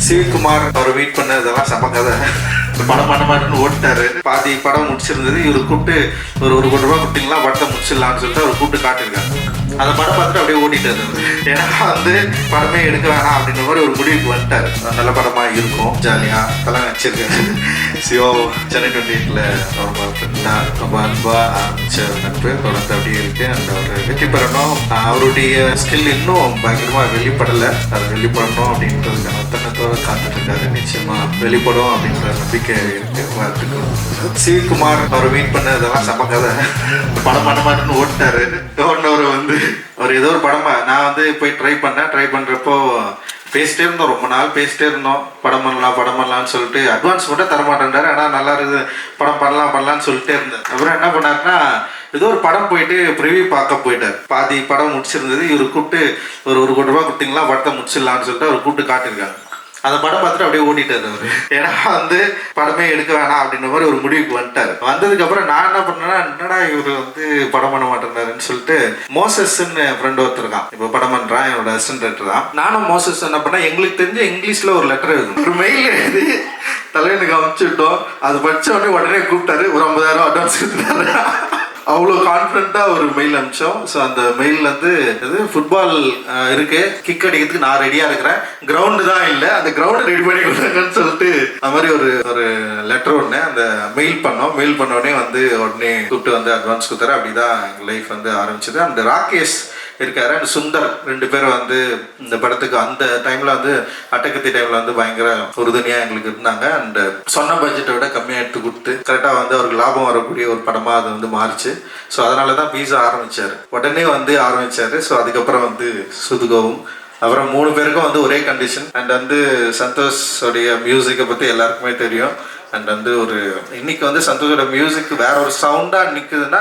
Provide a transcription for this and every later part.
சிவகுமார் அவர் wait பண்ணதெல்லாம் செம கதை. படம் பண்ண மாட்டேன்னு ஓட்டாரு. பாதி படம் முடிச்சிருந்தது. இவர் கூப்பிட்டு ஒரு 1 கோடி ரூபாய் கொடுத்தீங்களா படத்தை முடிச்சிடலான்னு சொல்லிட்டு அவர் கூப்பிட்டு காட்டிருக்காங்க. அந்த படம் பார்த்துட்டு அப்படியே ஓட்டிட்டாரு. ஏன்னா படமே எடுக்க வேணாம் அப்படின்ற மாதிரி ஒரு முடிவுக்கு வந்துட்டாரு. நல்ல படமா இருக்கும், ஜாலியா அதெல்லாம் நினச்சிருக்காரு. சிவோ சென்னை 28ல ரொம்ப அன்பா ஆரம்பிச்ச நட்பு தொடர்ந்து அப்படியே இருக்கு. அந்த அவர் வெற்றி பெறணும், அவருடைய ஸ்கில் இன்னும் பயங்கரமா வெளிப்படலை, அது வெளிப்படணும் அப்படின்றதுக்கான தன்னத்தோட காத்துட்டு இருக்காரு. நிச்சயமா வெளிப்படும் அப்படின்ற நம்பிக்கை இருக்கு. சிவகுமார் அவர் வெயிட் பண்ணதெல்லாம் செம கதை. படம் பண்ண மாட்டேன்னு ஓட்டாரு. அவர் ஏதோ ஒரு படம் நான் போய் ட்ரை பண்ணுறப்போ பேசிட்டே இருந்தோம், ரொம்ப நாள் பேசிட்டே இருந்தோம். படம் பண்ணலாம்னு சொல்லிட்டு அட்வான்ஸ் மட்டும் தரமாட்டேன்றாரு. ஆனால் நல்லா இருக்குது, படம் பண்ணலாம்னு சொல்லிட்டே இருந்தேன். அப்புறம் என்ன பண்ணாருன்னா, ஏதோ ஒரு படம் போயிட்டு ப்ரிவியூ பார்க்க போயிட்டார். பாதி படம் முடிச்சிருந்தது. இவர் கூப்பிட்டு ஒரு 1 கோடி ரூபாய் கொடுத்தீங்களா படத்தை முடிச்சிடலான்னு சொல்லிட்டு அவர் கூப்பிட்டு காட்டியிருக்காங்க. அந்த படம் பார்த்துட்டு அப்படியே ஓட்டிட்டாரு அவர். ஏன்னா படமே எடுக்க வேணாம் அப்படின்ற மாதிரி ஒரு முடிவுக்கு வந்துட்டாரு. வந்ததுக்கு அப்புறம் நான் என்ன பண்ணேன்னா, என்னடா இவர் படம் பண்ண மாட்டேன்னாருன்னு சொல்லிட்டு மோசஸ்ன்னு ஃப்ரெண்ட் ஒருத்தர் இருக்கான், இப்போ படம் பண்றான், என்னோட அசிஸ்டன்ட் டைரக்டர் தான். நானும் மோசஸ் என்ன பண்ணேன், எங்களுக்கு தெரிஞ்ச இங்கிலீஷ்ல ஒரு லெட்டர் இருக்கும், ஒரு மெயில் எழுதி தலைவனுக்கு அனுப்பிச்சுட்டோம். அது படிச்ச உடனே கூப்பிட்டாரு, ஒரு 50,000 அட்வான்ஸ் கொடுத்தாரு. அவ்வளோ கான்ஃபிடென்ட்டாக ஒரு மெயில் அனுப்பிச்சோம். ஸோ அந்த மெயிலேருந்து இது ஃபுட்பால் இருக்கு, கிக் அடிக்கிறதுக்கு நான் ரெடியாக இருக்கிறேன், கிரவுண்டு தான் இல்லை, அந்த கிரவுண்டு ரெடி பண்ணி கொடுத்தாங்கன்னு சொல்லிட்டு அது மாதிரி ஒரு லெட்டர் ஒன்று அந்த மெயில் பண்ணோம். மெயில் பண்ண உடனே கூப்பிட்டு அட்வான்ஸ் கொடுத்தாரு. அப்படிதான் எங்கள் லைஃப் ஆரம்பிச்சது. அந்த ராகேஷ் இருக்காரு, அண்ட் சுந்தர் 2 பேரும் இந்த படத்துக்கு அந்த டைம்ல அட்டகத்தி டைம்ல பயங்கர உறுதுணையா எங்களுக்கு இருந்தாங்க. அண்ட் சொன்ன பட்ஜெட்டை விட கம்மியாக எடுத்து கொடுத்து கரெக்டாக அவருக்கு லாபம் வரக்கூடிய ஒரு படமா அது மாறிச்சு. ஸோ அதனால தான் பீஸா ஆரம்பிச்சாரு, உடனே ஆரம்பிச்சாரு. ஸோ அதுக்கப்புறம் சுதுகவும் அப்புறம் 3 பேருக்கும் ஒரே கண்டிஷன். அண்ட் சந்தோஷோடைய மியூசிக்கை பற்றி எல்லாருக்குமே தெரியும். அண்ட் இன்னைக்கு சந்தோஷோட மியூசிக் வேற ஒரு சவுண்டா நிற்குதுன்னா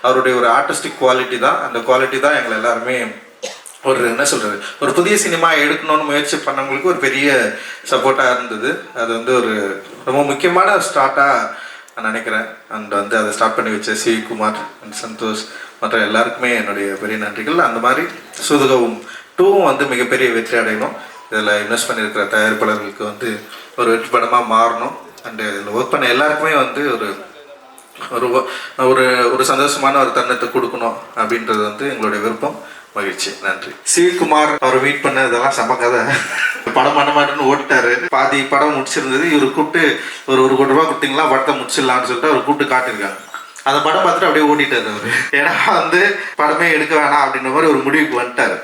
அவருடைய ஒரு ஆர்டிஸ்டிக் குவாலிட்டி தான். அந்த குவாலிட்டி தான் எங்களை எல்லாருமே என்ன சொல்றது, ஒரு புதிய சினிமா எடுக்கணும்னு முயற்சி பண்ணவங்களுக்கு ஒரு பெரிய சப்போர்ட்டா இருந்தது. அது ஒரு ரொம்ப முக்கியமான ஸ்டார்ட்டா நான் நினைக்கிறேன். அண்ட் அதை ஸ்டார்ட் பண்ணி வச்ச சிவகுமார் அண்ட் சந்தோஷ் மற்ற எல்லாருக்குமே என்னுடைய பெரிய நன்றிகள். அந்த மாதிரி சூதுகவும் 2 மிகப்பெரிய வெற்றி அடையணும். இதில் இன்வெஸ்ட் பண்ணியிருக்கிற தயாரிப்பாளர்களுக்கு ஒரு வெற்றி படமாக மாறணும். அண்டு இதில் ஒர்க் பண்ண எல்லாருக்குமே ஒரு ஒரு சந்தோஷமான ஒரு தருணத்தை கொடுக்கணும் அப்படின்றது எங்களுடைய விருப்பம். மகிழ்ச்சி, நன்றி. சிவகுமார் அவர் வெயிட் பண்ணதெல்லாம் செம கதை. படம் பண்ண மாட்டேன்னு ஓட்டாரு. பாதி படம் முடிச்சிருந்தது. இவர் கூப்பிட்டு ஒரு 1 கோடி ரூபாய் கொடுத்தீங்களா படத்தை முடிச்சிடலான்னு சொல்லிட்டு அவர் கூப்பிட்டு காட்டியிருக்காங்க. அந்த படம் பார்த்துட்டு அப்படியே ஓட்டிட்டாரு அவர். ஏன்னா படமே எடுக்க வேணாம் அப்படின்ற மாதிரி ஒரு முடிவுக்கு வந்துட்டாரு.